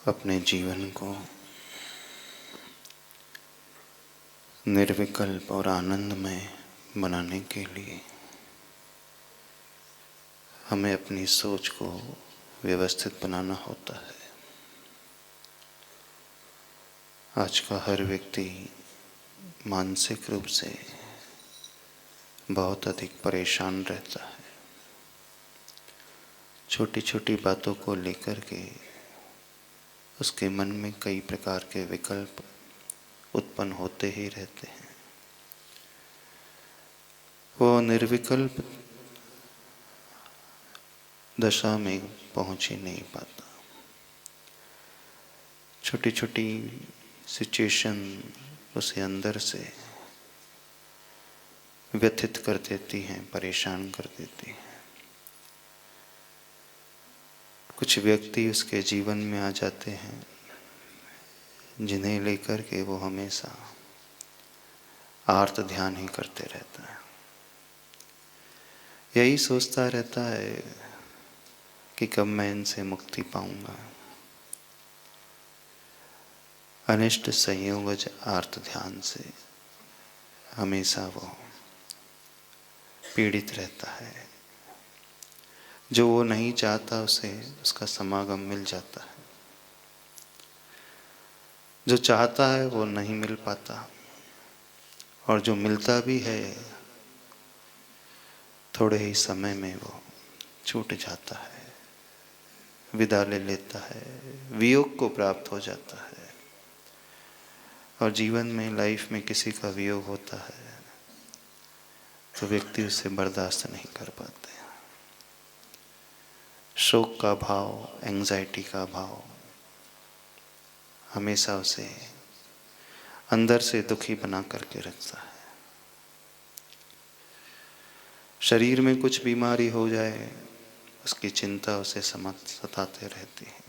अपने जीवन को निर्विकल्प और आनंदमय बनाने के लिए हमें अपनी सोच को व्यवस्थित बनाना होता है। आज का हर व्यक्ति मानसिक रूप से बहुत अधिक परेशान रहता है। छोटी छोटी बातों को लेकर के उसके मन में कई प्रकार के विकल्प उत्पन्न होते ही रहते हैं। वो निर्विकल्प दशा में पहुंच ही नहीं पाता। छोटी छोटी सिचुएशन उसे अंदर से व्यथित कर देती हैं, परेशान कर देती हैं। कुछ व्यक्ति उसके जीवन में आ जाते हैं जिन्हें लेकर के वो हमेशा आर्त ध्यान ही करते रहता है। यही सोचता रहता है कि कब मैं इनसे मुक्ति पाऊंगा। अनिष्ट संयोगज आर्त ध्यान से हमेशा वो पीड़ित रहता है। जो वो नहीं चाहता उसे उसका समागम मिल जाता है। जो चाहता है वो नहीं मिल पाता, और जो मिलता भी है थोड़े ही समय में वो छूट जाता है, विदा ले लेता है, वियोग को प्राप्त हो जाता है। और जीवन में, लाइफ में किसी का वियोग होता है तो व्यक्ति उसे बर्दाश्त नहीं कर पाते। शोक का भाव, एंजाइटी का भाव हमेशा उसे अंदर से दुखी बना करके रखता है। शरीर में कुछ बीमारी हो जाए उसकी चिंता उसे सताते रहती है।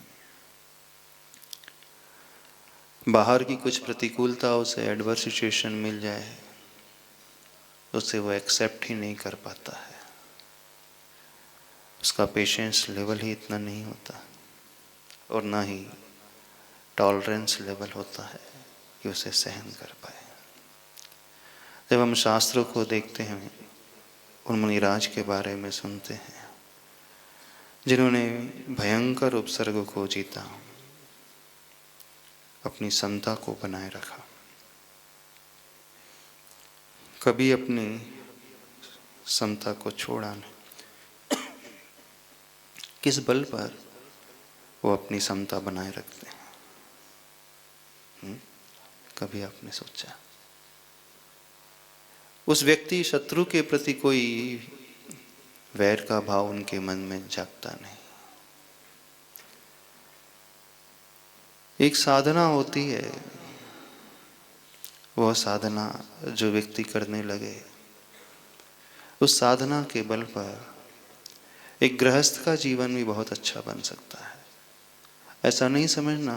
बाहर की कुछ प्रतिकूलता, उसे एडवर्स सिचुएशन मिल जाए, उसे वो एक्सेप्ट ही नहीं कर पाता है। उसका पेशेंस लेवल ही इतना नहीं होता और ना ही टॉलरेंस लेवल होता है कि उसे सहन कर पाए। जब हम शास्त्रों को देखते हैं, उन मुनिराज के बारे में सुनते हैं जिन्होंने भयंकर उपसर्ग को जीता, अपनी समता को बनाए रखा, कभी अपनी समता को छोड़ा नहीं। किस बल पर वो अपनी समता बनाए रखते हैं? कभी आपने सोचा? उस व्यक्ति शत्रु के प्रति कोई वैर का भाव उनके मन में जागता नहीं। एक साधना होती है, वह साधना जो व्यक्ति करने लगे, उस साधना के बल पर एक गृहस्थ का जीवन भी बहुत अच्छा बन सकता है। ऐसा नहीं समझना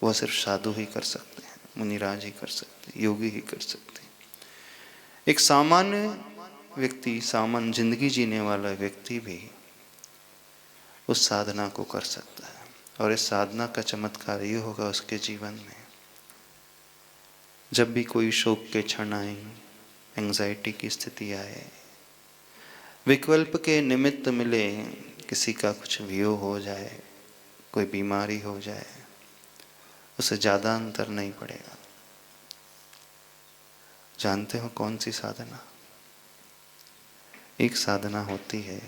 वह सिर्फ साधु ही कर सकते हैं, मुनिराज ही कर सकते हैं, योगी ही कर सकते हैं। एक सामान्य व्यक्ति, सामान्य जिंदगी जीने वाला व्यक्ति भी उस साधना को कर सकता है। और इस साधना का चमत्कार ये होगा उसके जीवन में, जब भी कोई शोक के क्षण आए, एंजाइटी की स्थिति आए, विकल्प के निमित्त मिले, किसी का कुछ वियोग हो जाए, कोई बीमारी हो जाए, उसे ज़्यादा अंतर नहीं पड़ेगा। जानते हो कौन सी साधना? एक साधना होती है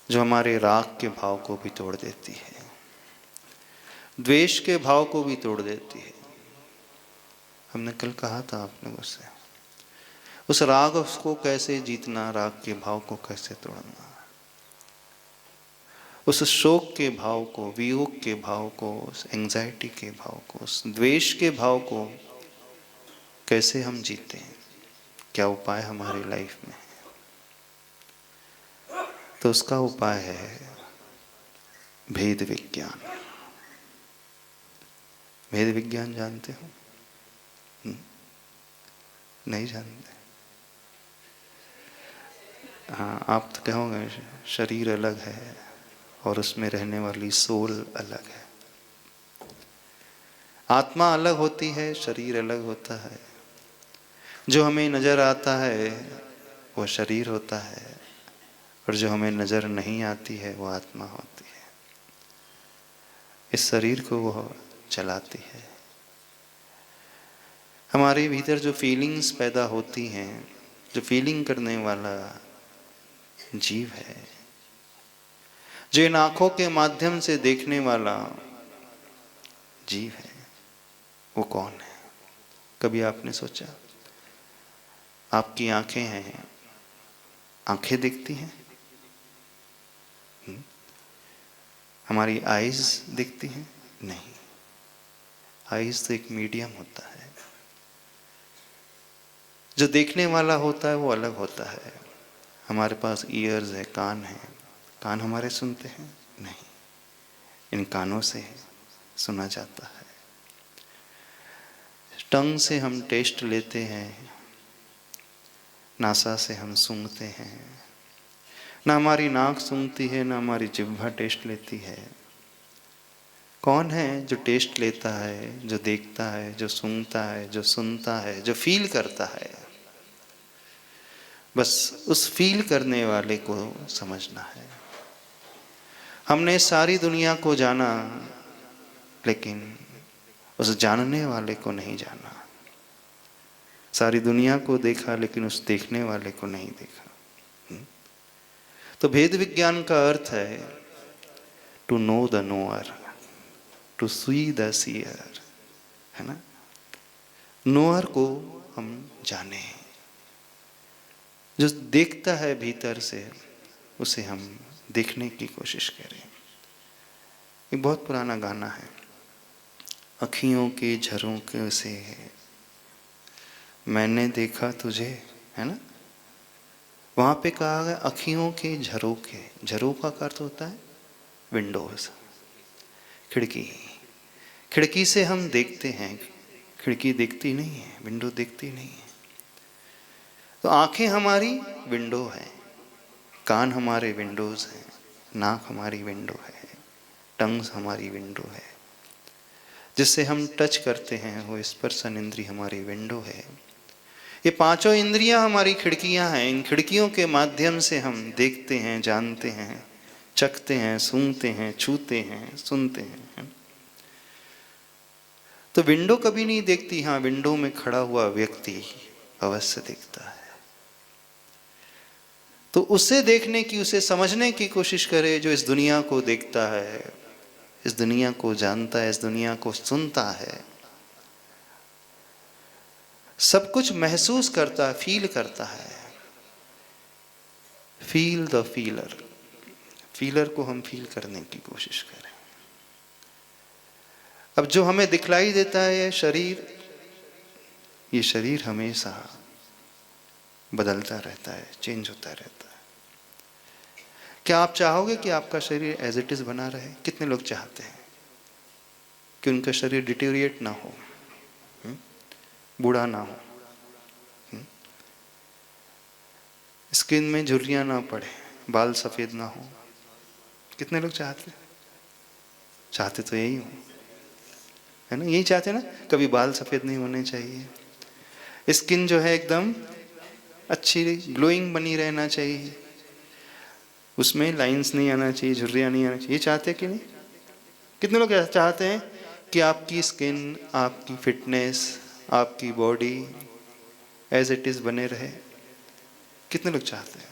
जो हमारे राग के भाव को भी तोड़ देती है, द्वेष के भाव को भी तोड़ देती है। हमने कल कहा था आपने मुझसे, उस राग को कैसे जीतना, राग के भाव को कैसे तोड़ना, उस शोक के भाव को, वियोग के भाव को, उस एंजाइटी के भाव को, उस द्वेष के भाव को कैसे हम जीते हैं, क्या उपाय हमारी लाइफ में है? तो उसका उपाय है भेद विज्ञान। भेद विज्ञान जानते हो? नहीं जानते? हाँ, आप तो कहोगे शरीर अलग है और उसमें रहने वाली सोल अलग है। आत्मा अलग होती है, शरीर अलग होता है। जो हमें नजर आता है वो शरीर होता है, और जो हमें नजर नहीं आती है वो आत्मा होती है। इस शरीर को वो चलाती है। हमारे भीतर जो फीलिंग्स पैदा होती हैं, जो फीलिंग करने वाला जीव है, जो इन आंखों के माध्यम से देखने वाला जीव है, वो कौन है? कभी आपने सोचा? आपकी आंखें हैं, आंखें दिखती हैं? हमारी आईज दिखती हैं? नहीं। आईज तो एक मीडियम होता है। जो देखने वाला होता है वो अलग होता है। हमारे पास ईयर्स है, कान है। कान हमारे सुनते हैं? नहीं। इन कानों से सुना जाता है। टंग से हम टेस्ट लेते हैं, नासा से हम सूंघते हैं। ना हमारी नाक सूंघती है, ना हमारी जिह्वा टेस्ट लेती है। कौन है जो टेस्ट लेता है, जो देखता है, जो सूंघता है, जो सुनता है, जो फील करता है? बस उस फील करने वाले को समझना है। हमने सारी दुनिया को जाना, लेकिन उस जानने वाले को नहीं जाना। सारी दुनिया को देखा, लेकिन उस देखने वाले को नहीं देखा। तो भेद विज्ञान का अर्थ है to know the knower, to see the seer, है ना? नोअर को हम जाने, जो देखता है भीतर से उसे हम देखने की कोशिश करें। एक बहुत पुराना गाना है, अखियों के झरोखे से मैंने देखा तुझे, है ना? वहाँ पे कहा गया अखियों के झरोखे। झरोखा का अर्थ होता है विंडोज, खिड़की। खिड़की से हम देखते हैं, खिड़की देखती नहीं है, विंडो देखती नहीं है। तो आंखें हमारी विंडो है, कान हमारे विंडोज हैं, नाक हमारी विंडो है, टंग्स हमारी विंडो है। जिससे हम टच करते हैं वो स्पर्शन इंद्रिय हमारी विंडो है। ये पांचों इंद्रियां हमारी खिड़कियां हैं। इन खिड़कियों के माध्यम से हम देखते हैं, जानते हैं, चखते हैं, सूंघते हैं, छूते हैं, सुनते हैं। तो विंडो कभी नहीं देखती, हाँ विंडो में खड़ा हुआ व्यक्ति अवश्य देखता है। तो उसे देखने की, उसे समझने की कोशिश करे जो इस दुनिया को देखता है, इस दुनिया को जानता है, इस दुनिया को सुनता है, सब कुछ महसूस करता है, फील करता है। Feel the feeler. फीलर को हम फील करने की कोशिश करें। अब जो हमें दिखलाई देता है ये शरीर, ये शरीर हमेशा बदलता रहता है, चेंज होता रहता है। क्या आप चाहोगे कि आपका शरीर एज इट इज बना रहे? कितने लोग चाहते हैं कि उनका शरीर डिटेरिएट ना हो, बूढ़ा ना हो, स्किन में झुर्रियां ना पड़े, बाल सफेद ना हो? कितने लोग चाहते हैं? चाहते तो यही हो, है ना? यही चाहते ना? कभी बाल सफेद नहीं होने चाहिए, स्किन जो है एकदम अच्छी ग्लोइंग बनी रहना चाहिए, उसमें लाइंस नहीं आना चाहिए, झुर्रियां नहीं आना चाहिए। ये चाहते कि नहीं? कितने लोग चाहते हैं कि आपकी स्किन, आपकी फिटनेस, आपकी बॉडी एज इट इज बने रहे? कितने लोग चाहते हैं?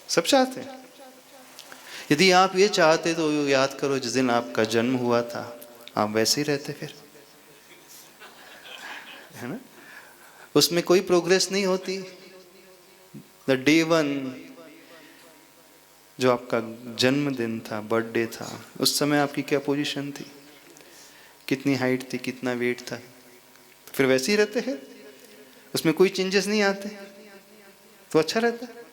सब चाहते हैं। यदि आप ये चाहते तो याद करो जिस दिन आपका जन्म हुआ था, आप वैसे ही रहते फिर, है ना? उसमें कोई प्रोग्रेस नहीं होती। द डे वन, जो आपका जन्मदिन था, बर्थडे था, उस समय आपकी क्या पोजीशन थी, कितनी हाइट थी, कितना वेट था, फिर वैसे ही रहते हैं, उसमें कोई चेंजेस नहीं आते, तो अच्छा रहता है।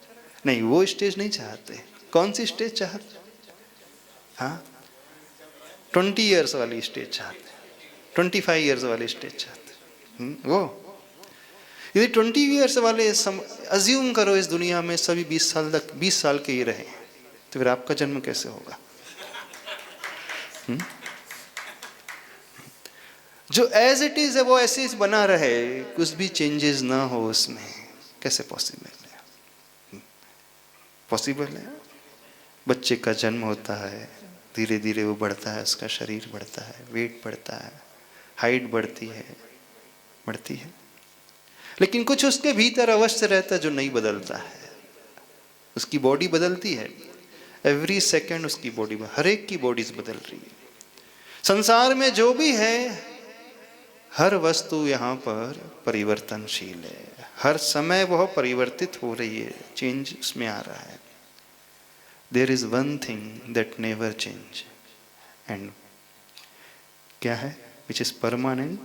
नहीं, वो स्टेज नहीं चाहते। कौन सी स्टेज चाहते? हाँ, 20 ईयर्स वाली स्टेज चाहते, 25 ईयर्स वाली स्टेज चाहते। वो यदि 20 ईयर्स वाले अज्यूम करो इस दुनिया में सभी 20 साल तक, 20 साल के ही रहे, तो फिर आपका जन्म कैसे होगा? जो एज इट इज है वो ऐसे ही बना रहे, कुछ भी चेंजेस ना हो उसमें, कैसे पॉसिबल है? पॉसिबल है? बच्चे का जन्म होता है, धीरे धीरे वो बढ़ता है, उसका शरीर बढ़ता है, वेट बढ़ता है, हाइट बढ़ती है, लेकिन कुछ उसके भीतर अवश्य रहता है जो नहीं बदलता है। उसकी बॉडी बदलती है, एवरी सेकेंड उसकी बॉडी, हर एक की बॉडीज बदल रही है। संसार में जो भी है, हर वस्तु यहाँ पर परिवर्तनशील है, हर समय वह परिवर्तित हो रही है, चेंज उसमें आ रहा है। There is one thing that never change, and क्या है? विच इज परमानेंट,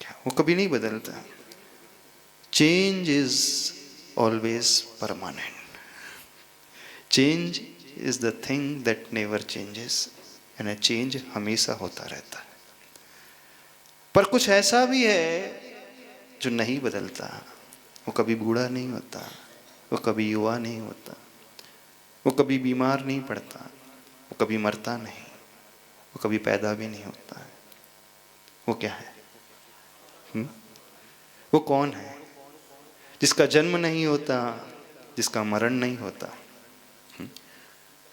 क्या वो कभी नहीं बदलता। Change is always permanent, change is the thing that never changes, and change हमेशा होता रहता है। पर कुछ ऐसा भी है जो नहीं बदलता, वो कभी बूढ़ा नहीं होता, वो कभी युवा नहीं होता, वो कभी बीमार नहीं पड़ता, वो कभी मरता नहीं, वो कभी पैदा भी नहीं होता है। वो क्या है? वो कौन है? जिसका जन्म नहीं होता, जिसका मरण नहीं होता।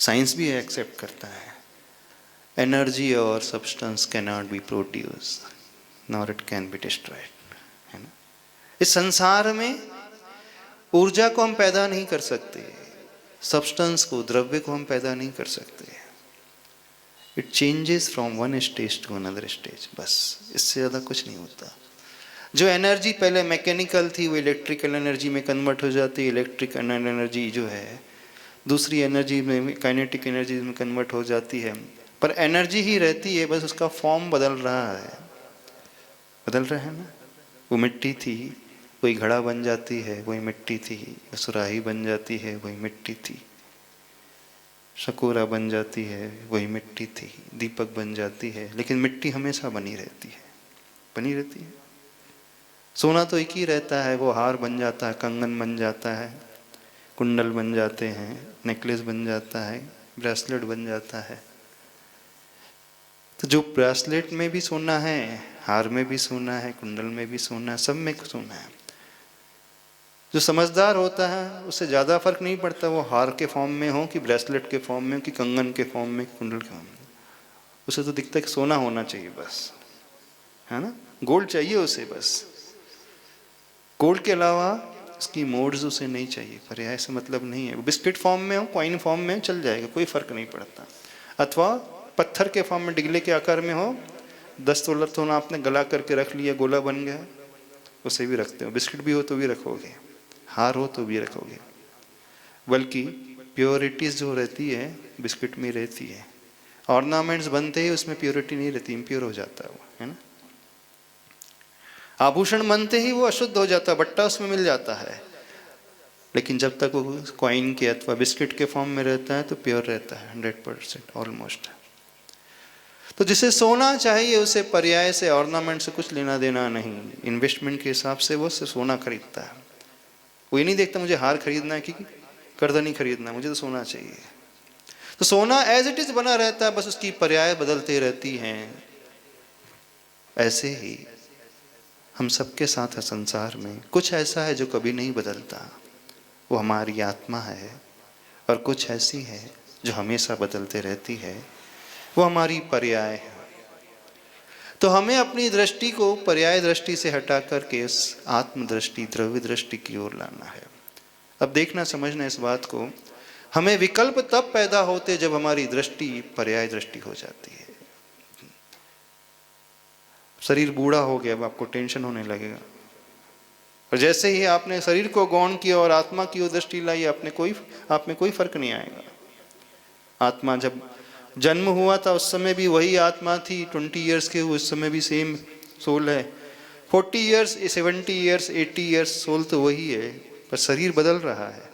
साइंस भी एक्सेप्ट करता है, एनर्जी और substance can not be produce nor it can be destroyed, है ना? इस संसार में ऊर्जा को हम पैदा नहीं कर सकते, सब्सटेंस को, द्रव्य को हम पैदा नहीं कर सकते। It changes from one stage to another stage, बस इससे ज़्यादा कुछ नहीं होता। जो एनर्जी पहले मैकेनिकल थी वो इलेक्ट्रिकल एनर्जी में कन्वर्ट हो जाती है, इलेक्ट्रिकल एनर्जी जो है दूसरी एनर्जी में, काइनेटिक एनर्जी में कन्वर्ट हो जाती है, पर एनर्जी ही रहती है, बस उसका फॉर्म बदल रहा है, बदल रहा है ना। वो मिट्टी थी, वही घड़ा बन जाती है, वही मिट्टी थी, सुराही बन जाती है, वही मिट्टी थी, शकोरा बन जाती है, वही मिट्टी थी, दीपक बन जाती है, लेकिन मिट्टी हमेशा बनी रहती है, बनी रहती है। सोना तो एक ही रहता है, वो हार बन जाता है, कंगन बन जाता है, कुंडल बन जाते हैं, नेकलेस बन जाता है, ब्रेसलेट बन जाता है। तो जो ब्रेसलेट में भी सोना है, हार में भी सोना है, कुंडल में भी सोना है, सब में सोना है। जो समझदार होता है उससे ज़्यादा फर्क नहीं पड़ता वो हार के फॉर्म में हो कि ब्रेसलेट के फॉर्म में, कि कंगन के फॉर्म में, कुंडल के फॉर्म में। उसे तो दिखता है कि सोना होना चाहिए बस, है ना, गोल्ड चाहिए उसे बस। गोल्ड के अलावा उसकी मोड्स उसे नहीं चाहिए, पर्याय से मतलब नहीं है। वो बिस्किट फॉर्म में हो, कॉइन फॉर्म में चल जाएगा, कोई फर्क नहीं पड़ता। अथवा पत्थर के फॉर्म में, डिगले के आकार में हो, 10 तोला सोना आपने गला करके रख लिया, गोला बन गया, उसे भी रखते हो। बिस्किट भी हो तो भी रखोगे, हार हो तो भी रखोगे, बल्कि प्योरिटीज जो रहती है बिस्किट में रहती है। ऑर्नामेंट्स बनते ही उसमें प्योरिटी नहीं रहती, इम्प्योर हो जाता है वो, है ना। आभूषण बनते ही वो अशुद्ध हो जाता है, बट्टा उसमें मिल जाता है, लेकिन जब तक वो कॉइन के अथवा बिस्किट के फॉर्म में रहता है तो प्योर रहता है 100% ऑलमोस्ट। तो जिसे सोना चाहिए उसे पर्याय से, ऑर्नामेंट से कुछ लेना देना नहीं। इन्वेस्टमेंट के हिसाब से वो सोना खरीदता है, वो ये नहीं देखता मुझे हार खरीदना है कि करदनी खरीदना है, मुझे तो सोना चाहिए। तो सोना एज इट इज बना रहता है, बस उसकी पर्याय बदलते रहती हैं। ऐसे ही हम सबके साथ है संसार में, कुछ ऐसा है जो कभी नहीं बदलता, वो हमारी आत्मा है, और कुछ ऐसी है जो हमेशा बदलते रहती है, वो हमारी पर्याय है। तो हमें अपनी दृष्टि को पर्याय दृष्टि से हटा करके इस आत्मदृष्टि, द्रव्य दृष्टि की ओर लाना है। अब देखना समझना इस बात को, हमें विकल्प तब पैदा होते जब हमारी दृष्टि पर्याय दृष्टि हो जाती है। शरीर बूढ़ा हो गया, अब आपको टेंशन होने लगेगा, और जैसे ही आपने शरीर को गौण किया और आत्मा की ओर दृष्टि लाई, आप में कोई फर्क नहीं आएगा। आत्मा जब जन्म हुआ था उस समय भी वही आत्मा थी, 20 ईयर्स के उस समय भी सेम सोल है, 40 ईयर्स, 70 ईयर्स, 80 ईयर्स, सोल तो वही है, पर शरीर बदल रहा है।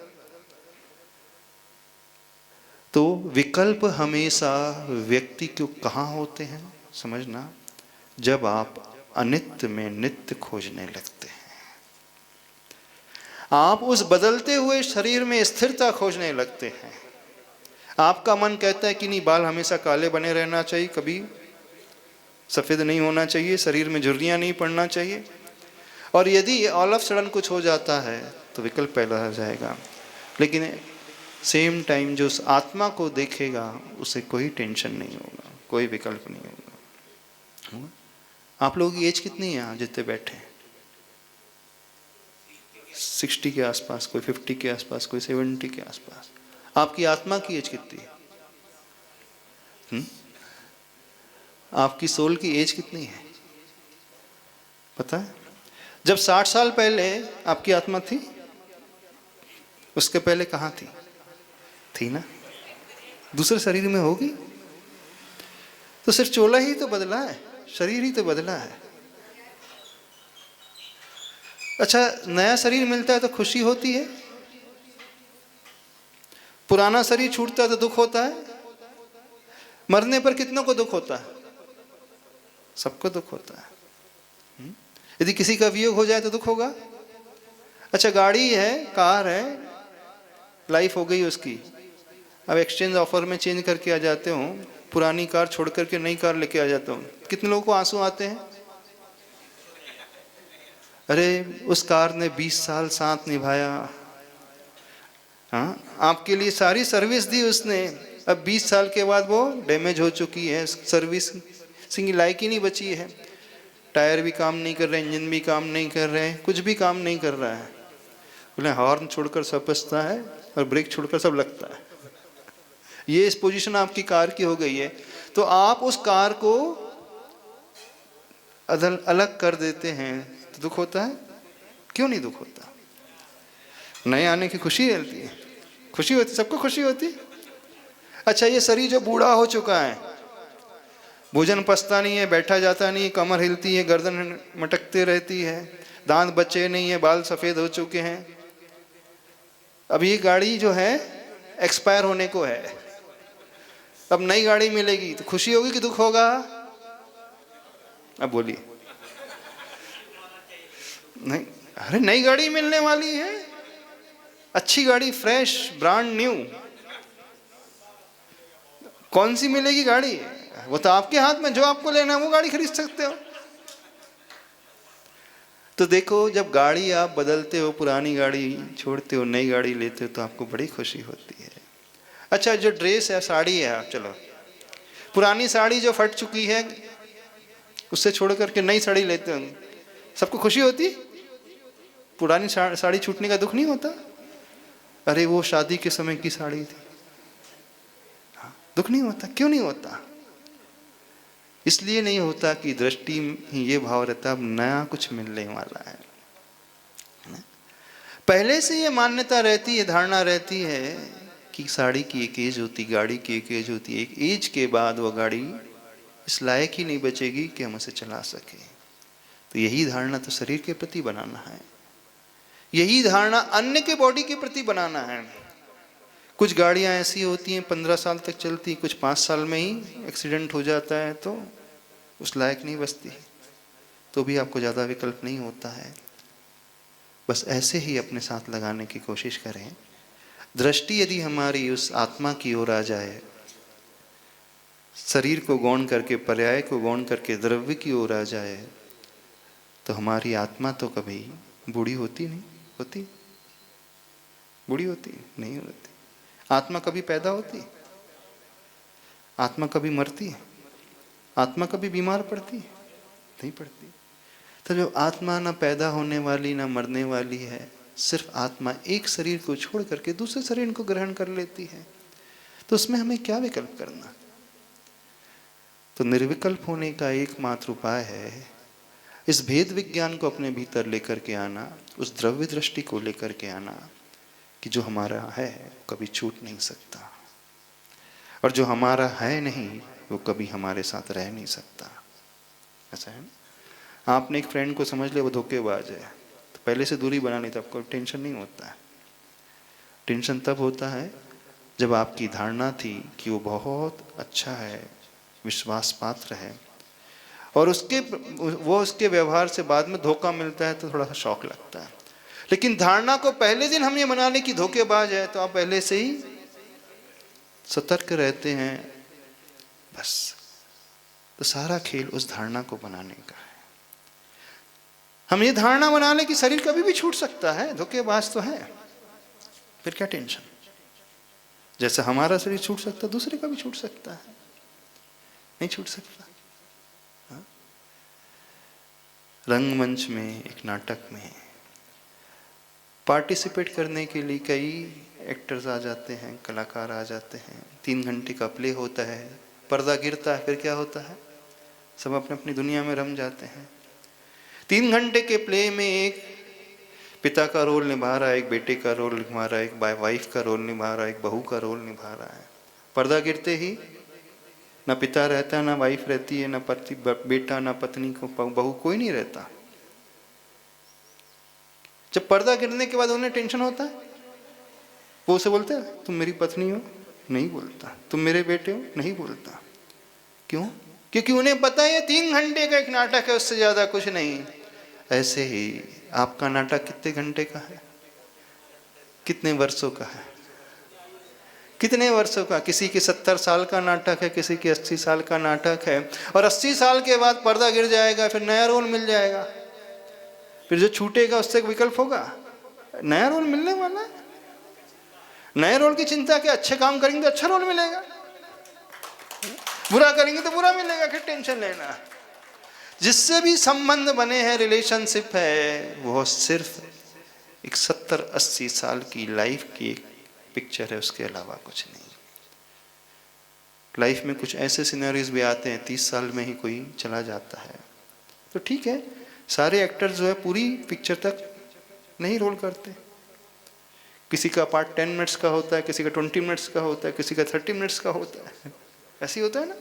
तो विकल्प हमेशा व्यक्ति को कहाँ होते हैं समझना, जब आप अनित्य में नित्य खोजने लगते हैं। आप उस बदलते हुए शरीर में स्थिरता खोजने लगते हैं। आपका मन कहता है कि नहीं, बाल हमेशा काले बने रहना चाहिए, कभी सफ़ेद नहीं होना चाहिए, शरीर में झुर्रियाँ नहीं पड़ना चाहिए। और यदि ऑल ऑफ सडन कुछ हो जाता है तो विकल्प पैदा हो जाएगा। लेकिन सेम टाइम जो उस आत्मा को देखेगा उसे कोई टेंशन नहीं होगा, कोई विकल्प नहीं होगा। आप लोगों की एज कितनी है यहाँ जितने बैठे हैं? 60 के आसपास, कोई 50 के आसपास, कोई 70 के आसपास। आपकी आत्मा की एज कितनी है? आपकी सोल की एज कितनी है पता है? जब 60 साल पहले आपकी आत्मा थी, उसके पहले कहाँ थी ना? दूसरे शरीर में होगी। तो सिर्फ चोला ही तो बदला है, शरीर ही तो बदला है। अच्छा, नया शरीर मिलता है तो खुशी होती है, पुराना शरीर छूटता है तो दुख होता है। मरने पर कितनों को दुख होता है? सबको दुख होता है। यदि किसी का वियोग हो जाए तो दुख होगा। अच्छा, गाड़ी है, कार है, लाइफ हो गई उसकी, अब एक्सचेंज ऑफर में चेंज करके आ जाते हो, पुरानी कार छोड़ करके नई कार लेके आ जाते हो, कितने लोगों को आंसू आते हैं? अरे उस कार ने 20 साल साथ निभाया, हाँ, आपके लिए सारी सर्विस दी उसने, अब 20 साल के बाद वो डैमेज हो चुकी है, सर्विस की लायक ही नहीं बची है। टायर भी काम नहीं कर रहे, इंजन भी काम नहीं कर रहे, कुछ भी काम नहीं कर रहा है। बोले हॉर्न छोड़कर सब बचता है और ब्रेक छोड़कर सब लगता है। ये इस पोजीशन आपकी कार की हो गई है। तो आप उस कार को अलग कर देते हैं तो दुख होता है? क्यों नहीं दुख होता? नए आने की खुशी रहती है, खुशी होती, सबको खुशी होती। अच्छा, ये शरीर जो बूढ़ा हो चुका है, भोजन पचता नहीं है, बैठा जाता नहीं, कमर हिलती है, गर्दन मटकते रहती है, दांत बचे नहीं है, बाल सफेद हो चुके हैं। अब ये गाड़ी जो है एक्सपायर होने को है, अब नई गाड़ी मिलेगी तो खुशी होगी कि दुख होगा? अब बोलिए। नहीं, अरे नई गाड़ी मिलने वाली है, अच्छी गाड़ी, फ्रेश, ब्रांड न्यू। कौन सी मिलेगी गाड़ी? वो तो आपके हाथ में, जो आपको लेना है वो गाड़ी खरीद सकते हो। तो देखो, जब गाड़ी आप बदलते हो, पुरानी गाड़ी छोड़ते हो, नई गाड़ी लेते हो, तो आपको बड़ी खुशी होती है। अच्छा, जो ड्रेस है, साड़ी है, आप चलो पुरानी साड़ी जो फट चुकी है उससे छोड़ करके नई साड़ी लेते हो, सबको खुशी होती? पुरानी साड़ी छूटने का दुख नहीं होता? अरे वो शादी के समय की साड़ी थी, दुख नहीं होता? क्यों नहीं होता? इसलिए नहीं होता कि दृष्टि में ये भाव रहता अब नया कुछ मिलने वाला है। पहले से ये मान्यता रहती है, धारणा रहती है कि साड़ी की एक एज होती, गाड़ी की एक एज होती है, एक एज के बाद वो गाड़ी इस लायक ही नहीं बचेगी कि हम उसे चला सके। तो यही धारणा तो शरीर के प्रति बनाना है, यही धारणा अन्य के बॉडी के प्रति बनाना है। कुछ गाड़ियां ऐसी होती हैं 15 साल तक चलती, कुछ 5 साल में ही एक्सीडेंट हो जाता है तो उस लायक नहीं बचती, तो भी आपको ज़्यादा विकल्प नहीं होता है। बस ऐसे ही अपने साथ लगाने की कोशिश करें। दृष्टि यदि हमारी उस आत्मा की ओर आ जाए, शरीर को गौण करके, पर्याय को गौण करके द्रव्य की ओर आ जाए, तो हमारी आत्मा तो कभी बूढ़ी होती नहीं होती। बूढ़ी होती नहीं होती। आत्मा कभी पैदा होती? आत्मा कभी मरती है? आत्मा कभी बीमार पड़ती? नहीं पड़ती। तो जो आत्मा ना पैदा होने वाली ना मरने वाली है, सिर्फ आत्मा एक शरीर को छोड़ करके दूसरे शरीर को ग्रहण कर लेती है, तो उसमें हमें क्या विकल्प करना? तो निर्विकल्प होने का एकमात्र उपाय है इस भेद विज्ञान को अपने भीतर लेकर के आना, उस द्रव्य दृष्टि को लेकर के आना कि जो हमारा है कभी छूट नहीं सकता, और जो हमारा है नहीं वो कभी हमारे साथ रह नहीं सकता। ऐसा है ना? आपने एक फ्रेंड को समझ लिया वो धोखेबाज है, तो पहले से दूरी बना ली तो आपको टेंशन नहीं होता है। टेंशन तब होता है जब आपकी धारणा थी कि वो बहुत अच्छा है, विश्वास पात्र है, और उसके व्यवहार से बाद में धोखा मिलता है तो थोड़ा सा शौक लगता है। लेकिन धारणा को पहले दिन हम ये मना लें कि धोखेबाज है, तो आप पहले से ही सतर्क रहते हैं। बस तो सारा खेल उस धारणा को बनाने का है। हम ये धारणा बना लें कि शरीर कभी भी छूट सकता है, धोखेबाज तो है, फिर क्या टेंशन। जैसे हमारा शरीर छूट सकता है, दूसरे का भी छूट सकता है, नहीं छूट सकता। हाँ? रंगमंच में, एक नाटक में पार्टिसिपेट करने के लिए कई एक्टर्स आ जाते हैं, कलाकार आ जाते हैं। 3 घंटे का प्ले होता है, पर्दा गिरता है, फिर क्या होता है, सब अपने अपनी दुनिया में रम जाते हैं। 3 घंटे के प्ले में एक पिता का रोल निभा रहा है, एक बेटे का रोल निभा रहा है, एक वाइफ का रोल निभा रहा है, एक बहू का रोल निभा रहा है। पर्दा गिरते ही ना पिता रहता, ना वाइफ रहती है, ना पति बेटा, ना पत्नी को बहू, कोई नहीं रहता। जब पर्दा गिरने के बाद उन्हें टेंशन होता है, वो उसे बोलते हैं तुम मेरी पत्नी हो, नहीं बोलता। तुम मेरे बेटे हो, नहीं बोलता। क्यों? क्योंकि उन्हें पता है ये 3 घंटे का एक नाटक है, उससे ज्यादा कुछ नहीं। ऐसे ही आपका नाटक कितने घंटे का है, कितने वर्षों का है, कितने वर्षों का। किसी के 70 साल का नाटक है, किसी के 80 साल का नाटक है, और 80 साल के बाद पर्दा गिर जाएगा, फिर नया रोल मिल जाएगा। फिर जो छूटेगा उससे एक विकल्प होगा, नया रोल मिलने वाला है। नए रोल की चिंता क्या, अच्छे काम करेंगे तो अच्छा रोल मिलेगा, बुरा करेंगे तो बुरा मिलेगा, फिर टेंशन लेना। जिससे भी संबंध बने हैं, रिलेशनशिप है, वो सिर्फ एक 70-80 साल की लाइफ की एक पिक्चर है, उसके अलावा कुछ नहीं। लाइफ में कुछ ऐसे सिनेरियोज भी आते हैं, 30 साल में ही कोई चला जाता है, तो ठीक है। सारे एक्टर जो है पूरी पिक्चर तक नहीं रोल करते। किसी का पार्ट 10 मिनट्स का होता है, किसी का 20 मिनट्स का होता है, किसी का 30 मिनट्स का होता है, ऐसे ही होता है ना।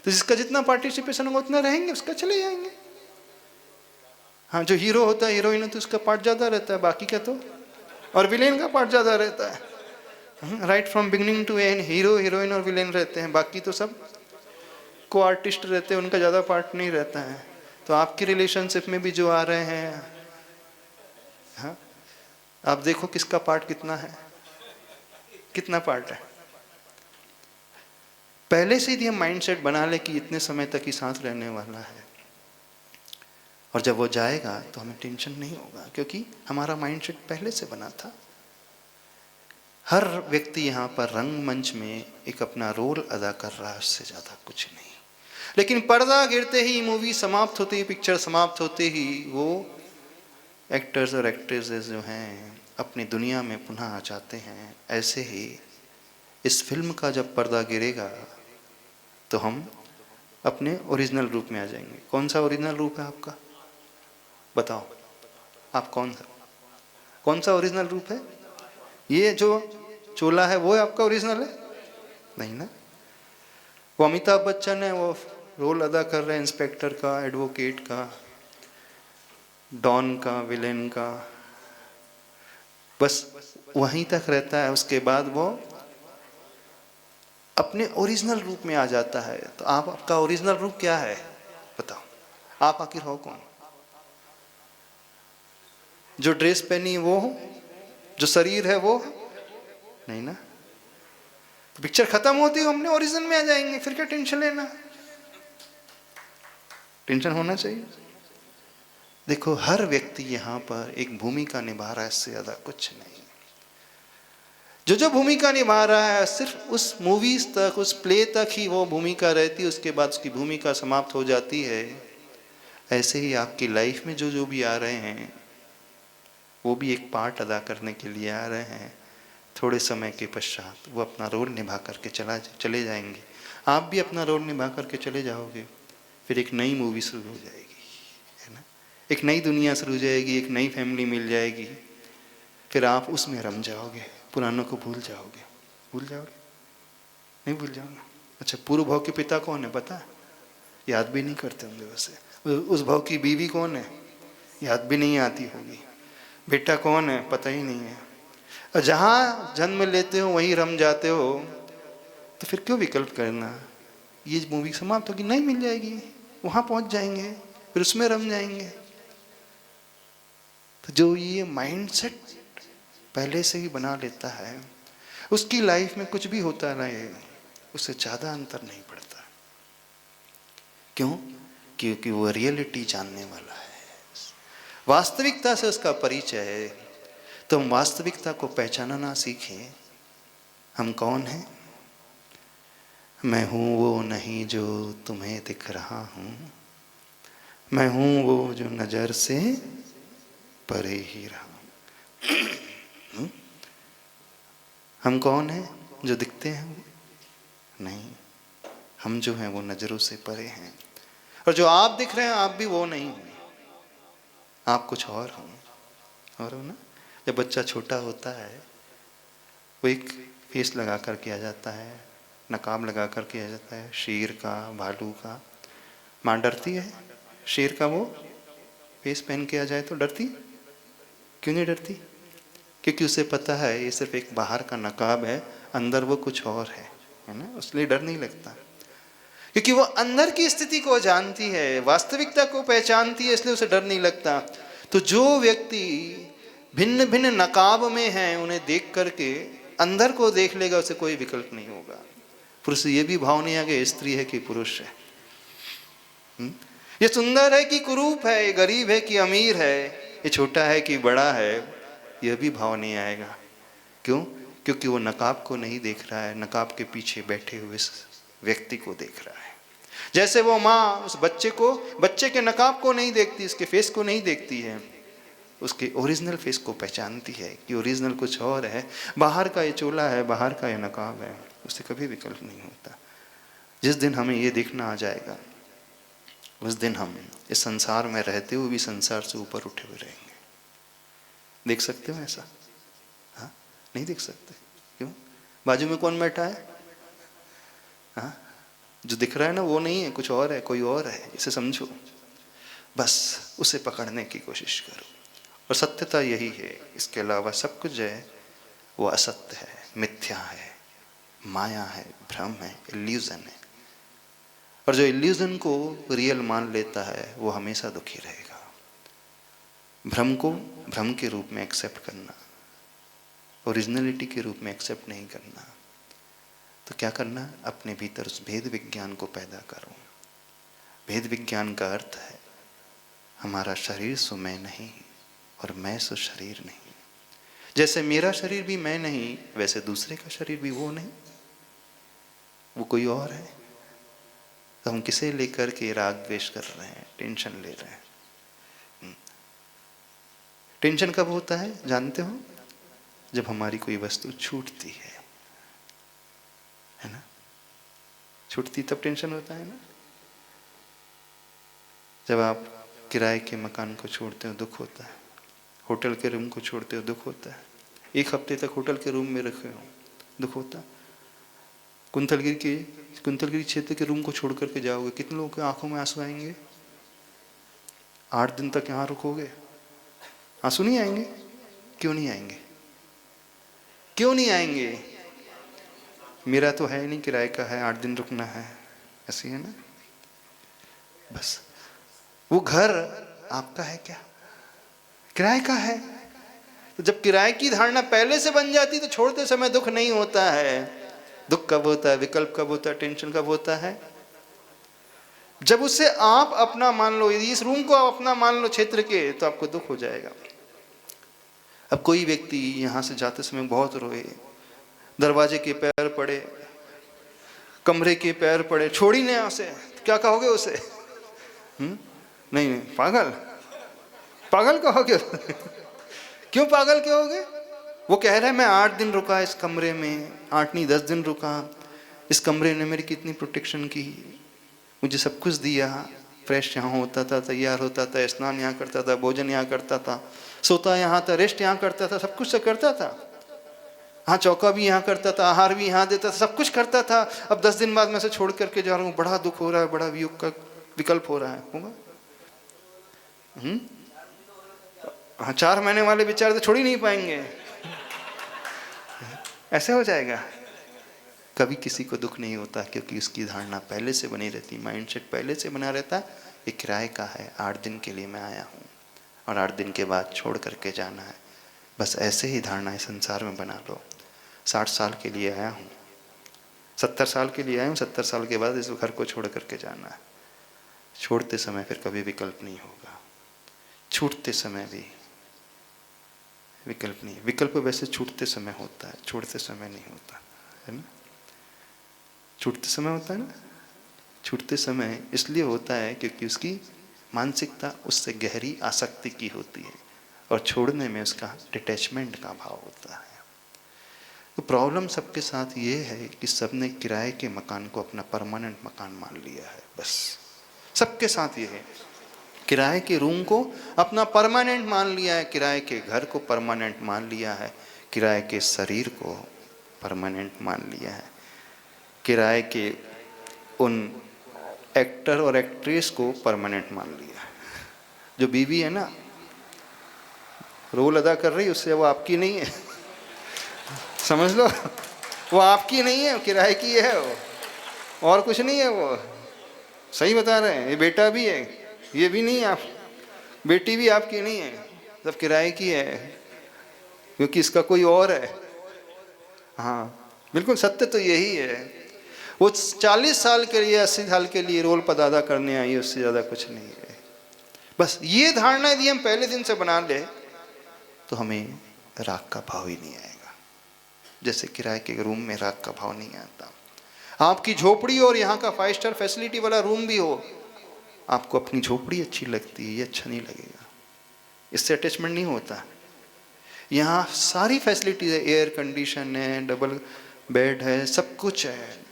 तो जिसका जितना पार्टिसिपेशन होगा उतना रहेंगे, उसका चले जाएंगे। हाँ, जो हीरो होता है, हीरोइन होता है, उसका पार्ट ज़्यादा रहता है, बाकी का तो, और विलेन का पार्ट ज़्यादा रहता है। Right from beginning to end hero, heroine और विलेन रहते हैं, बाकी तो सब को आर्टिस्ट रहते हैं, उनका ज़्यादा पार्ट नहीं रहता है। तो आपकी रिलेशनशिप में भी जो आ रहे हैं, हाँ, आप देखो किसका पार्ट कितना है, कितना पार्ट है। पहले से ही हम माइंडसेट बना ले कि इतने समय तक ही साथ रहने वाला है, और जब वो जाएगा तो हमें टेंशन नहीं होगा, क्योंकि हमारा माइंडसेट पहले से बना था। हर व्यक्ति यहाँ पर रंगमंच में एक अपना रोल अदा कर रहा है, उससे ज़्यादा कुछ नहीं। लेकिन पर्दा गिरते ही, मूवी समाप्त होते ही, पिक्चर समाप्त होते ही, वो एक्टर्स और एक्ट्रेसेस जो हैं अपनी दुनिया में पुनः आ जाते हैं। ऐसे ही इस फिल्म का जब पर्दा गिरेगा तो हम अपने ओरिजिनल रूप में आ जाएंगे। कौन सा ओरिजिनल रूप है आपका, बताओ आप कौन सा ओरिजिनल रूप है? ये जो चोला है वो आपका ओरिजिनल है? नहीं ना। वो अमिताभ बच्चन है, वो रोल अदा कर रहे हैं इंस्पेक्टर का, एडवोकेट का, डॉन का, विलेन का, बस वहीं तक रहता है। उसके बाद वो अपने ओरिजिनल रूप में आ जाता है। तो आपका ओरिजिनल रूप क्या है, बताओ आप आखिर हो कौन? जो ड्रेस पहनी है वो हो, जो शरीर है वो नहीं ना। तो पिक्चर खत्म होती है, हमने ओरिजिनल में आ जाएंगे, फिर क्या टेंशन लेना, टेंशन होना चाहिए। देखो हर व्यक्ति यहाँ पर एक भूमिका निभा रहा है, इससे ज्यादा कुछ नहीं। जो भूमिका निभा रहा है सिर्फ उस मूवीज तक, उस प्ले तक ही वो भूमिका रहती है, उसके बाद उसकी भूमिका समाप्त हो जाती है। ऐसे ही आपकी लाइफ में जो भी आ रहे हैं वो भी एक पार्ट अदा करने के लिए आ रहे हैं। थोड़े समय के पश्चात वो अपना रोल निभा करके चले जाएंगे, आप भी अपना रोल निभा करके चले जाओगे। फिर एक नई मूवी शुरू हो जाएगी, है ना, एक नई दुनिया शुरू हो जाएगी, एक नई फैमिली मिल जाएगी, फिर आप उसमें रम जाओगे, पुरानों को भूल जाओगे। भूल जाओगे? नहीं भूल जाओगे? अच्छा, पूर्व भाव के पिता कौन है पता है? याद भी नहीं करते होंगे वैसे। उस भाव की बीवी कौन है? याद भी नहीं आती होगी। बेटा कौन है? पता ही नहीं है। और जहाँ जन्म लेते हो वहीं रम जाते हो, तो फिर क्यों विकल्प करना? ये मूवी समाप्त होगी, नहीं मिल जाएगी, वहाँ पहुँच जाएंगे, फिर उसमें रम जाएंगे। तो जो ये माइंडसेट पहले से ही बना लेता है, उसकी लाइफ में कुछ भी होता रहे उससे ज़्यादा अंतर नहीं पड़ता। क्यों? क्योंकि वो रियलिटी जानने वाला है, वास्तविकता से उसका परिचय है। तो हम वास्तविकता को पहचानना ना सीखें, हम कौन हैं? मैं हूँ वो नहीं जो तुम्हें दिख रहा हूँ, मैं हूँ वो जो नज़र से परे ही रहा हूँ। हम कौन हैं? जो दिखते हैं वो नहीं, हम जो हैं वो नज़रों से परे हैं। और जो आप दिख रहे हैं आप भी वो नहीं हो, आप कुछ और हो। और हो ना? जब बच्चा छोटा होता है वो एक फेस लगा कर किया जाता है, नकाब लगा कर किया जाता है, शेर का, भालू का। माँ डरती है शेर का वो फेस पहन के आ जाए तो? डरती? क्यों नहीं डरती? क्योंकि उसे पता है ये सिर्फ एक बाहर का नकाब है, अंदर वो कुछ और है ना? इसलिए डर नहीं लगता, क्योंकि वो अंदर की स्थिति को जानती है, वास्तविकता को पहचानती है, इसलिए उसे डर नहीं लगता। तो जो व्यक्ति भिन्न भिन्न नकाब में है उन्हें देख करके अंदर को देख लेगा, उसे कोई विकल्प नहीं होगा। पुरुष ये भी भाव नहीं आगे स्त्री है कि पुरुष है, ये सुंदर है कि कुरूप है, ये गरीब है कि अमीर है, ये छोटा है कि बड़ा है, यह भी भाव नहीं आएगा। क्यों? क्योंकि वो नकाब को नहीं देख रहा है, नकाब के पीछे बैठे हुए व्यक्ति को देख रहा है। जैसे वो माँ उस बच्चे के नकाब को नहीं देखती, उसके फेस को नहीं देखती है, उसके ओरिजिनल फेस को पहचानती है कि ओरिजिनल कुछ और है, बाहर का ये चोला है, बाहर का ये नकाब है, उससे कभी विकल्प नहीं होता। जिस दिन हमें ये देखना आ जाएगा उस दिन हम इस संसार में रहते हुए भी संसार से ऊपर उठे हुए रहेंगे। देख सकते हो ऐसा? हाँ, नहीं देख सकते। क्यों? बाजू में कौन बैठा है? हाँ, जो दिख रहा है ना वो नहीं है, कुछ और है, कोई और है, इसे समझो, बस उसे पकड़ने की कोशिश करो। और सत्यता यही है, इसके अलावा सब कुछ है वो असत्य है, मिथ्या है, माया है, भ्रम है, इल्यूजन है। और जो इल्यूजन को रियल मान लेता है वो हमेशा दुखी रहेगा। भ्रम को भ्रम के रूप में एक्सेप्ट करना, ओरिजिनलिटी के रूप में एक्सेप्ट नहीं करना, तो क्या करना? अपने भीतर उस भेद विज्ञान को पैदा करो। भेद विज्ञान का अर्थ है हमारा शरीर सो मैं नहीं और मैं सो शरीर नहीं। जैसे मेरा शरीर भी मैं नहीं, वैसे दूसरे का शरीर भी वो नहीं, वो कोई और है। तो हम किसे लेकर के राग द्वेष कर रहे हैं, टेंशन ले रहे हैं? टेंशन कब होता है जानते हो? जब हमारी कोई वस्तु छूटती है ना? छूटती तब टेंशन होता है ना? जब आप किराए के मकान को छोड़ते हो दुख होता है, होटल के रूम को छोड़ते हो दुख होता है, एक हफ्ते तक होटल के रूम में रखे हो दुख होता है। कुंतलगिरी क्षेत्र के रूम को छोड़ करके जाओगे, कितने लोगों के आंखों में आंसू आएंगे? 8 दिन तक यहाँ रुकोगे, आंसू नहीं आएंगे? क्यों नहीं आएंगे? क्यों नहीं आएंगे? मेरा तो है नहीं, किराए का है, 8 दिन रुकना है, ऐसी है ना? बस वो घर आपका है क्या? किराए का है। तो जब किराए की धारणा पहले से बन जाती तो छोड़ते समय दुख नहीं होता है। दुख कब होता है, विकल्प कब होता है, टेंशन कब होता है? जब उसे आप अपना मान लो, यदि इस रूम को आप अपना मान लो क्षेत्र के, तो आपको दुख हो जाएगा। अब कोई व्यक्ति यहाँ से जाते समय बहुत रोए, दरवाजे के पैर पड़े, कमरे के पैर पड़े, छोड़ी नहीं यहाँ से, तो क्या कहोगे उसे? नहीं, पागल, पागल कहोगे? क्यों पागल कहोगे? वो कह रहा है मैं 8 दिन रुका इस कमरे में, 8 नहीं 10 दिन रुका इस कमरे ने, मेरी कितनी प्रोटेक्शन की, मुझे सब कुछ दिया, फ्रेश यहाँ होता था, तैयार होता था, स्नान यहाँ करता था, भोजन यहाँ करता था, सोता यहाँ था, रेस्ट यहाँ करता था, सब कुछ तो करता था। हाँ, चौका भी यहाँ करता था, आहार भी यहाँ देता था, सब कुछ करता था। अब 10 दिन बाद मैं से छोड़ करके जा रहा हूँ, बड़ा दुख हो रहा है, बड़ा वियोग का विकल्प हो रहा है। होगा? हाँ, 4 महीने वाले बेचारे तो छोड़ ही नहीं पाएंगे, ऐसे हो जाएगा। कभी किसी को दुख नहीं होता क्योंकि उसकी धारणा पहले से बनी रहती, माइंडसेट पहले से बना रहता। ये किराए का है, 8 दिन के लिए मैं आया हूँ और 8 दिन के बाद छोड़ करके जाना है। बस ऐसे ही धारणा है संसार में बना लो। 60 साल के लिए आया हूँ, 70 साल के लिए आया हूँ, 70 साल के बाद इस घर को छोड़ करके जाना है। छोड़ते समय फिर कभी विकल्प नहीं होगा, छूटते समय भी विकल्प नहीं। विकल्प वैसे छूटते समय होता है, छोड़ते समय नहीं होता है ना। छूटते समय होता है ना, छूटते समय इसलिए होता है क्योंकि उसकी मानसिकता उससे गहरी आसक्ति की होती है और छोड़ने में उसका डिटैचमेंट का भाव होता है। तो प्रॉब्लम सबके साथ ये है कि सबने किराए के मकान को अपना परमानेंट मकान मान लिया है। बस सबके साथ ये है, किराए के रूम को अपना परमानेंट मान लिया है, किराए के घर को परमानेंट मान लिया है, किराए के शरीर को परमानेंट मान लिया है, किराए के उन एक्टर और एक्ट्रेस को परमानेंट मान लिया है। जो बीवी है ना, रोल अदा कर रही, उससे वो आपकी नहीं है, समझ लो, वो आपकी नहीं है, किराए की है वो, और कुछ नहीं है वो। सही बता रहे हैं, ये बेटा भी है, ये भी नहीं है, आप बेटी भी आपकी नहीं है, सब किराए की है, क्योंकि इसका कोई और है। हाँ बिल्कुल सत्य तो यही है। वो 40 साल के लिए 80 साल के लिए रोल अदा करने आई, उससे ज़्यादा कुछ नहीं है। बस ये धारणा यदि हम पहले दिन से बना ले तो हमें राग का भाव ही नहीं आएगा। जैसे किराए के रूम में राग का भाव नहीं आता। आपकी झोपड़ी और यहाँ का 5 स्टार फैसिलिटी वाला रूम भी हो, आपको अपनी झोपड़ी अच्छी लगती है, ये अच्छा नहीं लगेगा, इससे अटैचमेंट नहीं होता। यहाँ सारी फैसिलिटीज है, एयर कंडीशन है, डबल बेड है, सब कुछ है,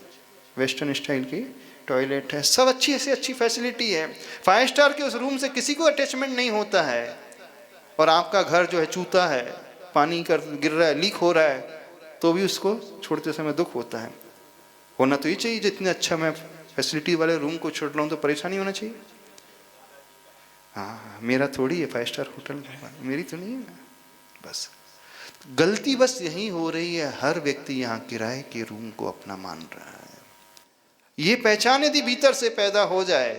वेस्टर्न स्टाइल की टॉयलेट है, सब अच्छी से अच्छी फैसिलिटी है। 5 स्टार के उस रूम से किसी को अटैचमेंट नहीं होता है। और आपका घर जो है चूता है, पानी कर गिर रहा है, लीक हो रहा है, तो भी उसको छोड़ते समय दुख होता है। होना तो ये चाहिए, जितने अच्छा मैं फैसिलिटी वाले रूम को छोड़ रहा हूँ तो परेशानी होना चाहिए। हाँ मेरा थोड़ी है 5 स्टार होटल, मेरी तो नहीं है ना। बस गलती बस यही हो रही है, हर व्यक्ति यहाँ किराए के रूम को अपना मान रहा है। ये पहचान यदि भीतर से पैदा हो जाए,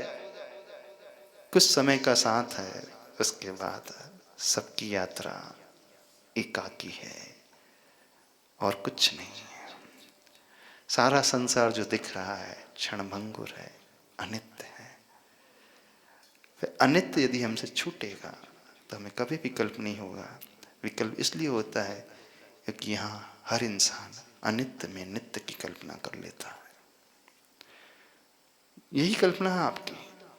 कुछ समय का साथ है, उसके बाद सबकी यात्रा एकाकी है और कुछ नहीं है। सारा संसार जो दिख रहा है क्षणभंगुर है, अनित्य है। फिर अनित्य यदि हमसे छूटेगा तो हमें कभी विकल्प नहीं होगा। विकल्प इसलिए होता है क्योंकि यहाँ हर इंसान अनित्य में नित्य की कल्पना कर लेता है। यही कल्पना है आपकी,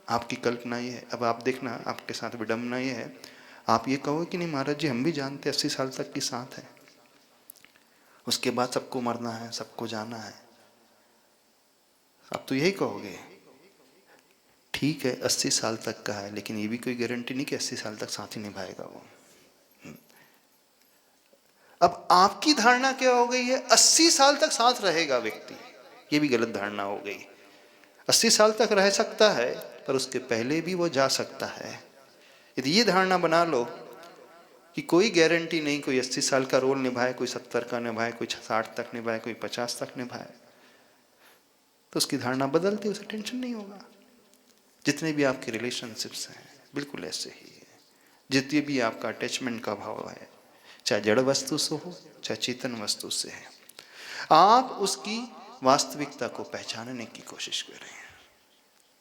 आपकी कल्पना ये है। अब आप देखना, आपके साथ विडंबना ये है, आप ये कहो कि नहीं महाराज जी हम भी जानते 80 साल तक की साथ है, उसके बाद सबको मरना है, सबको जाना है, आप तो यही कहोगे। ठीक है 80 साल तक का है, लेकिन ये भी कोई गारंटी नहीं कि 80 साल तक साथ ही निभाएगा वो। अब आपकी धारणा क्या हो गई है, 80 साल तक साथ रहेगा व्यक्ति, ये भी गलत धारणा हो गई। 80 साल तक रह सकता है पर उसके पहले भी वो जा सकता है। यदि ये धारणा बना लो कि कोई गारंटी नहीं, कोई 80 साल का रोल निभाए, कोई 70 का निभाए, कोई 60 तक निभाए, कोई 50 तक निभाए, तो उसकी धारणा बदलती, उसे टेंशन नहीं होगा। जितने भी आपके रिलेशनशिप्स हैं बिल्कुल ऐसे ही है। जितनी भी आपका अटैचमेंट का भाव है, चाहे जड़ वस्तु से हो चाहे चेतन वस्तु से है, आप उसकी वास्तविकता को पहचानने की कोशिश करें।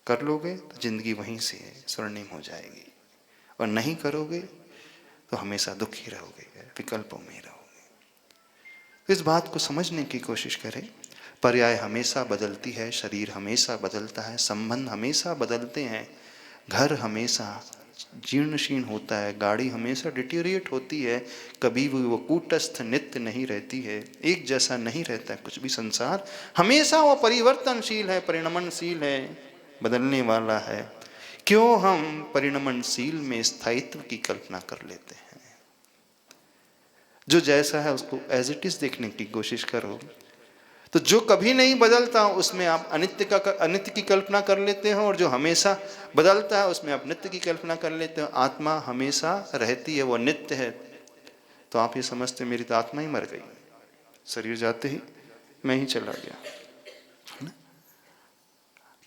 कर लोगे तो जिंदगी वहीं से स्वर्णिम हो जाएगी, और नहीं करोगे तो हमेशा दुखी रहोगे, विकल्पों में रहोगे। तो इस बात को समझने की कोशिश करें। पर्याय हमेशा बदलती है, शरीर हमेशा बदलता है, संबंध हमेशा बदलते हैं, घर हमेशा जीर्ण शीर्ण होता है, गाड़ी हमेशा डिटेरिएट होती है, कभी भी वो कूटस्थ नित्य नहीं रहती है, एक जैसा नहीं रहता है कुछ भी। संसार हमेशा वो परिवर्तनशील है, परिणमनशील है, बदलने वाला है। क्यों हम परिणमनशील में स्थायित्व की कल्पना कर लेते हैं? जो जैसा है उसको एज इट इज देखने की कोशिश करो, तो जो कभी नहीं बदलता उसमें आप अनित्य की कल्पना कर लेते हो, और जो हमेशा बदलता है उसमें आप नित्य की कल्पना कर लेते हो। आत्मा हमेशा रहती है, वो नित्य है, तो आप ये समझते मेरी तो आत्मा ही मर गई, शरीर जाते ही मैं ही चला गया, है ना।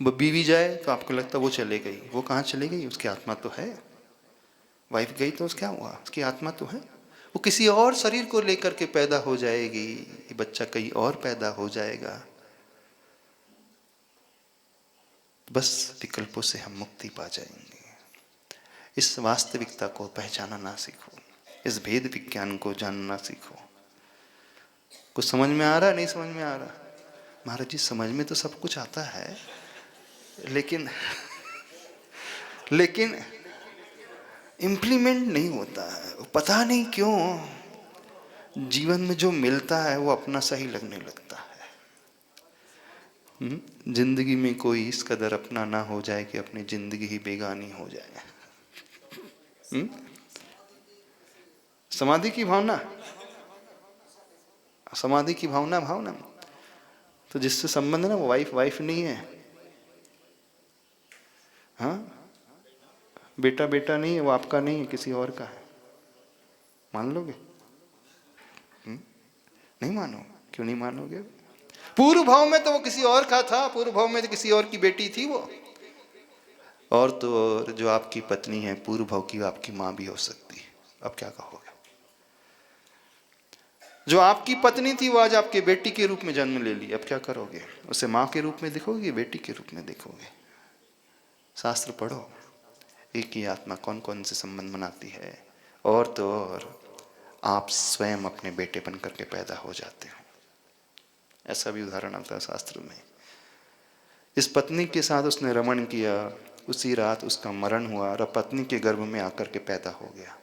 वो बीवी जाए तो आपको लगता वो चले गई, वो कहाँ चली गई, उसकी आत्मा तो है। वाइफ गई तो क्या हुआ, उसकी आत्मा तो है, वो किसी और शरीर को लेकर के पैदा हो जाएगी, ये बच्चा कहीं और पैदा हो जाएगा। बस विकल्पों से हम मुक्ति पा जाएंगे। इस वास्तविकता को पहचाना ना सीखो, इस भेद विज्ञान को जानना सीखो। कुछ समझ में आ रहा, नहीं समझ में आ रहा? महाराज जी समझ में तो सब कुछ आता है, लेकिन लेकिन इम्प्लीमेंट नहीं होता है। पता नहीं क्यों जीवन में जो मिलता है वो अपना सही लगने लगता है। जिंदगी में कोई इस कदर अपना ना हो जाए कि अपनी जिंदगी ही बेगानी हो जाए। समाधि की भावना, समाधि की भावना, भावना तो जिससे संबंध ना वो वाइफ नहीं है, हाँ बेटा बेटा नहीं है, वो आपका नहीं है, किसी और का है। मान लोगे? नहीं मानो? क्यों नहीं मानोगे? पूर्व भाव में तो वो किसी और का था, पूर्व भाव में तो किसी और की बेटी थी वो। और तो और जो आपकी पत्नी है पूर्व भाव की, आपकी माँ भी हो सकती है। अब क्या कहोगे? जो आपकी पत्नी थी वो आज आपके बेटी के रूप में जन्म ले ली, अब क्या करोगे? उसे माँ के रूप में देखोगे, बेटी के रूप में देखोगे? शास्त्र पढ़ो, एक ही आत्मा कौन कौन से संबंध बनाती है। और तो और आप स्वयं अपने बेटे बन करके पैदा हो जाते हो। ऐसा भी उदाहरण आता है शास्त्र में। इस पत्नी के साथ उसने रमण किया, उसी रात उसका मरण हुआ और पत्नी के गर्भ में आकर के पैदा हो गया।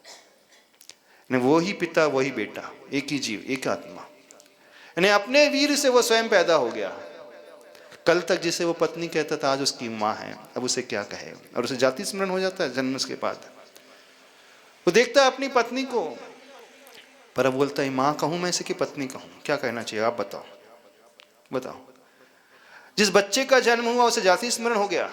ने वो ही पिता वही बेटा, एक ही जीव, एक आत्मा। यानी अपने वीर से वो स्वयं पैदा हो गया। कल तक जिसे वो पत्नी कहता था आज उसकी माँ है, अब उसे क्या कहे? और उसे जाति स्मरण हो जाता है जन्म के बाद। वो देखता है अपनी पत्नी को, पर अब बोलता है माँ कहूं मैं इसे कि पत्नी कहूं? क्या कहना चाहिए आप बताओ, बताओ। जिस बच्चे का जन्म हुआ उसे जाति स्मरण हो गया,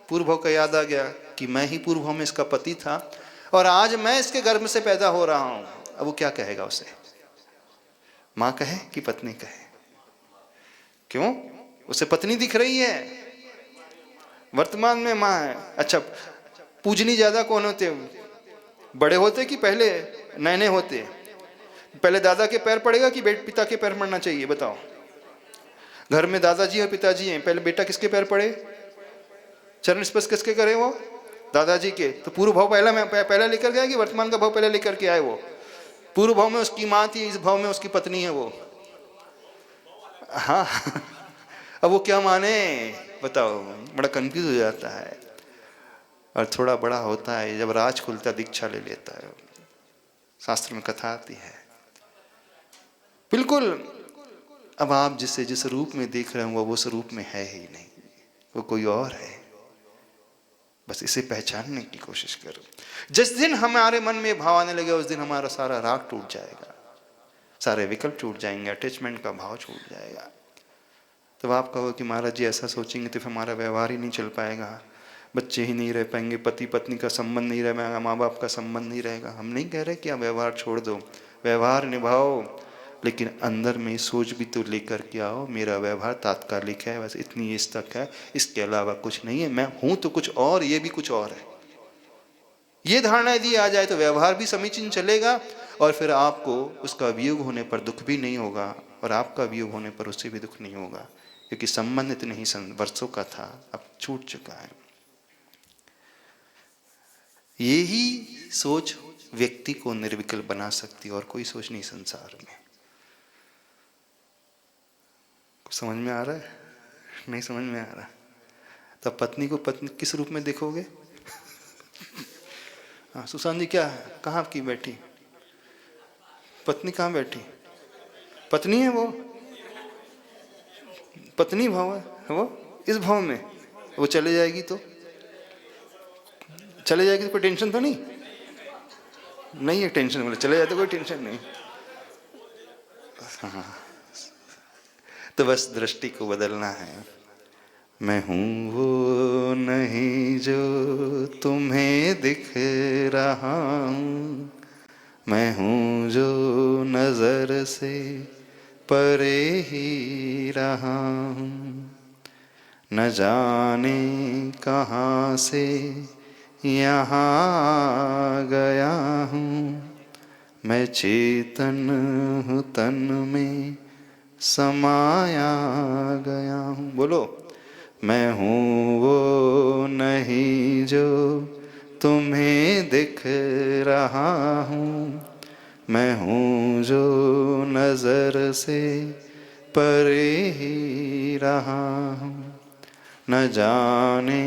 पूर्व भाव का याद आ गया कि मैं ही पूर्व भाव में इसका पति था और आज मैं इसके गर्भ से पैदा हो रहा हूं। अब वो क्या कहेगा? उसे मां कहे कि पत्नी कहे? क्यों? उसे पत्नी दिख रही है, वर्तमान में मां है। अच्छा, पूजनी ज्यादा कौन होते? बड़े होते कि पहले नैने होते? पहले दादा के पैर पड़ेगा कि पिता के पैर पड़ना चाहिए? बताओ। घर में दादाजी और पिताजी हैं, पहले बेटा किसके पैर पड़े? चरण स्पर्श किसके करे? वो दादाजी के। तो पूर्व भाव पहला लेकर गया कि वर्तमान का भाव पहले लेकर के आए? वो पूर्व भाव में उसकी माँ थी, इस भाव में उसकी पत्नी है वो। हाँ अब वो क्या माने? बताओ, बड़ा कंफ्यूज हो जाता है। और थोड़ा बड़ा होता है जब राज खुलता दीक्षा ले लेता है। शास्त्र में कथा आती है बिल्कुल। अब आप जिसे जिस रूप में देख रहे हो वो उस रूप में है ही नहीं, वो कोई और है। बस इसे पहचानने की कोशिश करो। जिस दिन हमारे मन में भाव आने लगे उस दिन हमारा सारा राग टूट जाएगा, सारे विकल्प टूट जाएंगे, अटैचमेंट का भाव छूट जाएगा। तो आप कहो कि महाराज जी ऐसा सोचेंगे तो फिर हमारा व्यवहार ही नहीं चल पाएगा, बच्चे ही नहीं रह पाएंगे, पति पत्नी का संबंध नहीं रह पाएगा, माँ बाप का संबंध नहीं रहेगा। हम नहीं कह रहे कि आप व्यवहार छोड़ दो, व्यवहार निभाओ, लेकिन अंदर में सोच भी तो लेकर के आओ, मेरा व्यवहार तात्कालिक है, बस इतनी एज तक है, इसके अलावा कुछ नहीं है। मैं हूं तो कुछ और, ये भी कुछ और है। ये धारणा यदि आ जाए तो व्यवहार भी समीचीन चलेगा और फिर आपको उसका वियोग होने पर दुख भी नहीं होगा और आपका वियोग होने पर उससे भी दुख नहीं होगा, क्योंकि संबंध इतने ही वर्षों का था, अब छूट चुका है। यही सोच व्यक्ति को निर्विकल्प बना सकती है और कोई सोच नहीं संसार में। समझ में आ रहा है? नहीं समझ में आ रहा? तब पत्नी को पत्नी किस रूप में देखोगे? हाँ सुशांत जी, क्या है, कहाँ आपकी बैठी पत्नी? कहाँ बैठी? पत्नी है वो, पत्नी भाव है वो। इस भाव में वो चले जाएगी तो चले जाएगी तो कोई टेंशन तो नहीं? नहीं है टेंशन, बोले चले जाए तो कोई टेंशन नहीं। हाँ, तो बस दृष्टि को बदलना है। मैं हूँ वो नहीं जो तुम्हें दिख रहा हूँ, मैं हूँ जो नजर से परे ही रहा हूँ। न जाने कहाँ से यहाँ आ गया हूँ, मैं चेतन हूँ तन में समाया गया हूँ। बोलो, मैं हूँ वो नहीं जो तुम्हें दिख रहा हूँ, मैं हूँ जो नज़र से परे ही रहा हूँ। न जाने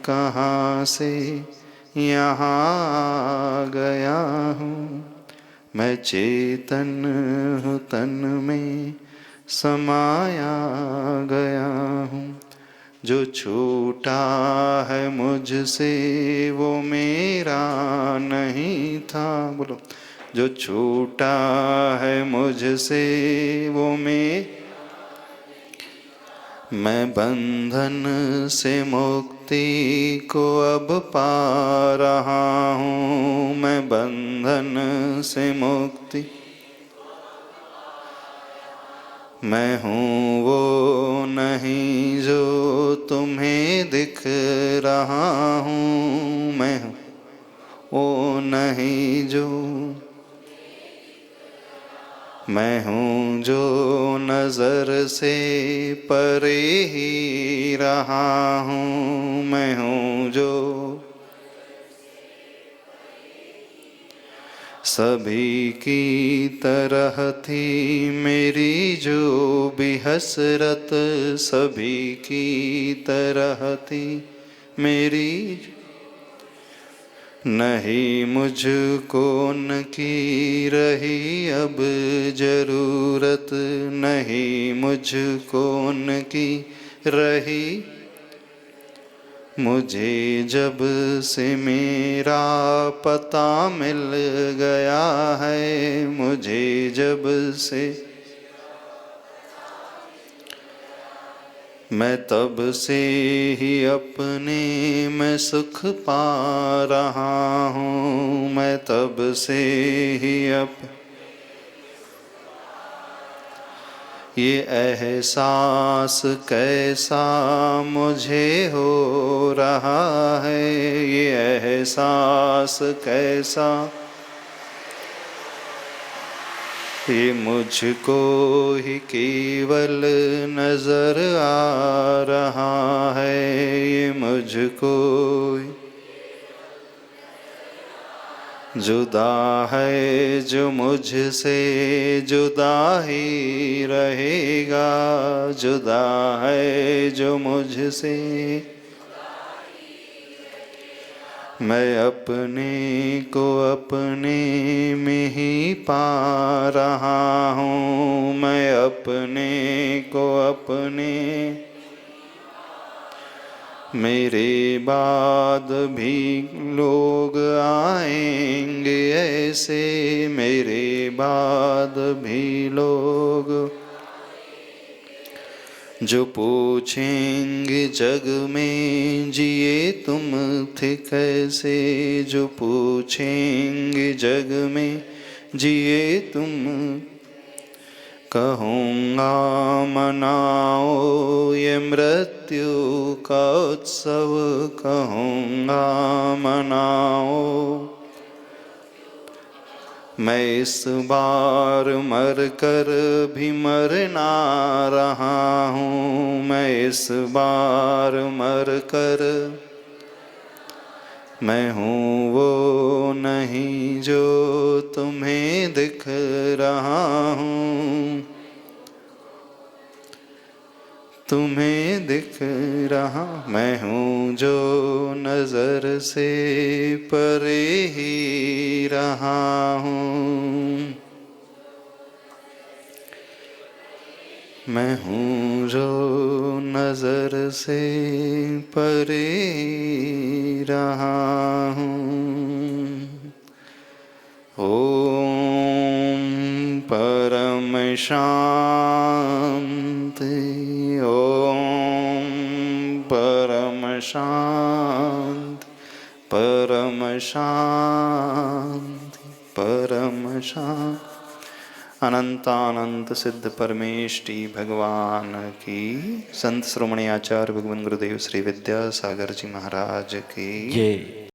कहाँ से यहाँ आ गया हूँ, मैं चेतन हूँ तन में समाया गया हूँ। जो छूटा है मुझसे वो मेरा नहीं था, बोलो। जो छूटा है मुझसे वो मैं बंधन से मुक्ति को अब पा रहा हूँ, मैं बंधन से मुक्ति, मैं हूँ वो नहीं जो तुम्हें दिख रहा हूँ, मैं हूँ वो नहीं जो, मैं हूँ जो नज़र से परे ही रहा हूँ, मैं हूँ जो सभी की तरह थी मेरी जो भी हसरत, सभी की तरह थी मेरी, नहीं मुझको उनकी रही अब जरूरत, नहीं मुझको उनकी रही, मुझे जब से मेरा पता मिल गया है, मुझे जब से, मैं तब से ही अपने में सुख पा रहा हूँ, मैं तब से ही ये एहसास कैसा मुझे हो रहा है, ये एहसास कैसा, ये मुझको ही केवल नजर आ रहा है, ये मुझको जुदा है जो मुझसे जुदा ही रहेगा, जुदा है जो मुझसे, मैं अपने को अपने में ही पा रहा हूँ, मैं अपने को अपने, मेरे बाद भी लोग आएंगे ऐसे, मेरे बाद भी लोग जो पूछेंगे जग में जिए तुम थे कैसे, जो पूछेंगे जग में जिए तुम, कहूँगा मनाओ ये मृत्यु का उत्सव, कहूँगा मनाओ, मैं इस बार मर कर भी मर ना रहा हूँ, मैं इस बार मर कर, मैं हूँ वो नहीं जो तुम्हें दिख रहा हूँ, तुम्हें दिख रहा, मैं हूँ जो नज़र से परे ही रहा हूँ, मैं हूँ जो नज़र से परे ही रहा हूँ। ओम परम शांति, ओम परम शांति, परम शांति, परम शांति। अनंतानंत सिद्ध परमेष्टि भगवान की, संत श्रोमणी आचार्य भगवान गुरुदेव श्री विद्यासागर जी महाराज की जय।